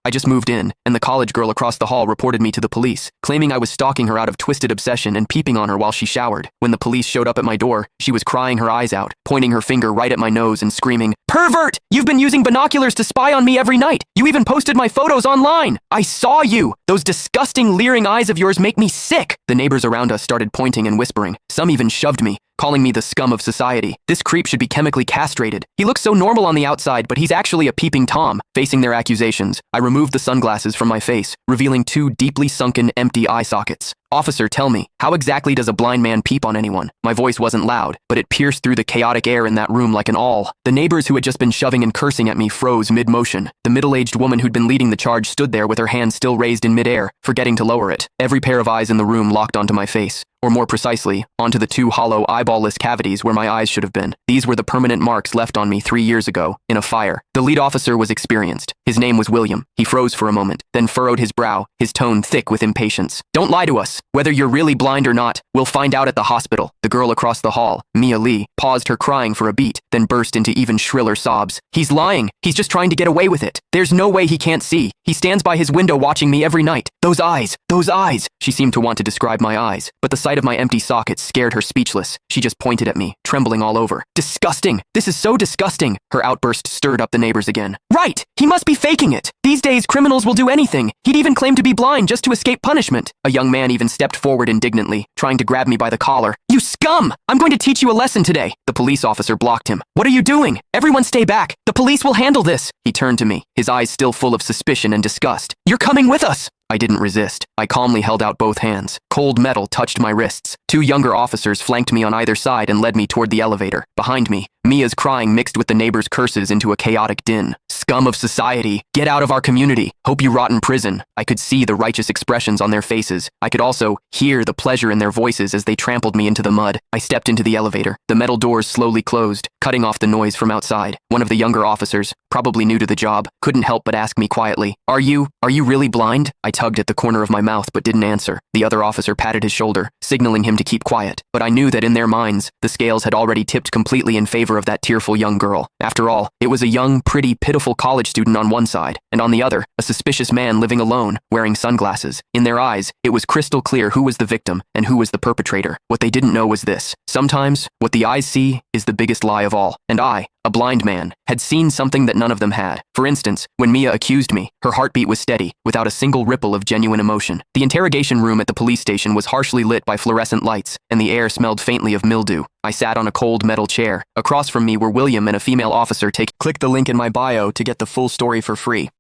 I just moved in, and the college girl across the hall reported me to the police, claiming I was stalking her out of twisted obsession and peeping on her while she showered. When the police showed up at my door, she was crying her eyes out, pointing her finger right at my nose and screaming, "Pervert! You've been using binoculars to spy on me every night! You even posted my photos online! I saw you! Those disgusting, leering eyes of yours make me sick!" The neighbors around us started pointing and whispering. Some even shoved me, calling me the scum of society. This creep should be chemically castrated. He looks so normal on the outside, but he's actually a peeping Tom. Facing their accusations, I removed the sunglasses from my face, revealing two deeply sunken, empty eye sockets. "Officer, tell me, how exactly does a blind man peep on anyone?" My voice wasn't loud, but it pierced through the chaotic air in that room like an awl. The neighbors who had just been shoving and cursing at me froze mid-motion. The middle-aged woman who'd been leading the charge stood there with her hand still raised in mid-air, forgetting to lower it. Every pair of eyes in the room locked onto my face, or more precisely, onto the two hollow, eyeball-less cavities where my eyes should have been. These were the permanent marks left on me 3 years ago, in a fire. The lead officer was experienced. His name was William. He froze for a moment, then furrowed his brow, his tone thick with impatience. "Don't lie to us. Whether you're really blind or not, we'll find out at the hospital." The girl across the hall, Mia Lee, paused her crying for a beat, then burst into even shriller sobs. "He's lying. He's just trying to get away with it. There's no way he can't see. He stands by his window watching me every night. Those eyes, those eyes." She seemed to want to describe my eyes, but the sight of my empty sockets scared her speechless. She just pointed at me, trembling all over. "Disgusting! This is so disgusting!" Her outburst stirred up the neighbors again. "Right! He must be faking it! These days, criminals will do anything. He'd even claim to be blind just to escape punishment." A young man even stepped forward indignantly, trying to grab me by the collar. "You scum! I'm going to teach you a lesson today." The police officer blocked him. "What are you doing? Everyone stay back. The police will handle this." He turned to me, his eyes still full of suspicion and disgust. "You're coming with us." I didn't resist. I calmly held out both hands. Cold metal touched my wrists. Two younger officers flanked me on either side and led me toward the elevator. Behind me, Mia's crying mixed with the neighbors' curses into a chaotic din. "Scum of society! Get out of our community! Hope you rot in prison!" I could see the righteous expressions on their faces. I could also hear the pleasure in their voices as they trampled me into the mud. I stepped into the elevator. The metal doors slowly closed, cutting off the noise from outside. One of the younger officers, probably new to the job, couldn't help but ask me quietly, Are you really blind?" I tugged at the corner of my mouth but didn't answer. The other officer patted his shoulder, signaling him to keep quiet. But I knew that in their minds, the scales had already tipped completely in favor of that tearful young girl. After all, it was a young, pretty, pitiful college student on one side, and on the other, a suspicious man living alone, wearing sunglasses. In their eyes, it was crystal clear who was the victim and who was the perpetrator. What they didn't know was this: sometimes, what the eyes see is the biggest lie of all. And I, a blind man, had seen something that none of them had. For instance, when Mia accused me, her heartbeat was steady, without a single ripple of genuine emotion. The interrogation room at the police station was harshly lit by fluorescent lights, and the air smelled faintly of mildew. I sat on a cold metal chair. Across from me were William and a female officer. Click the link in my bio to get the full story for free.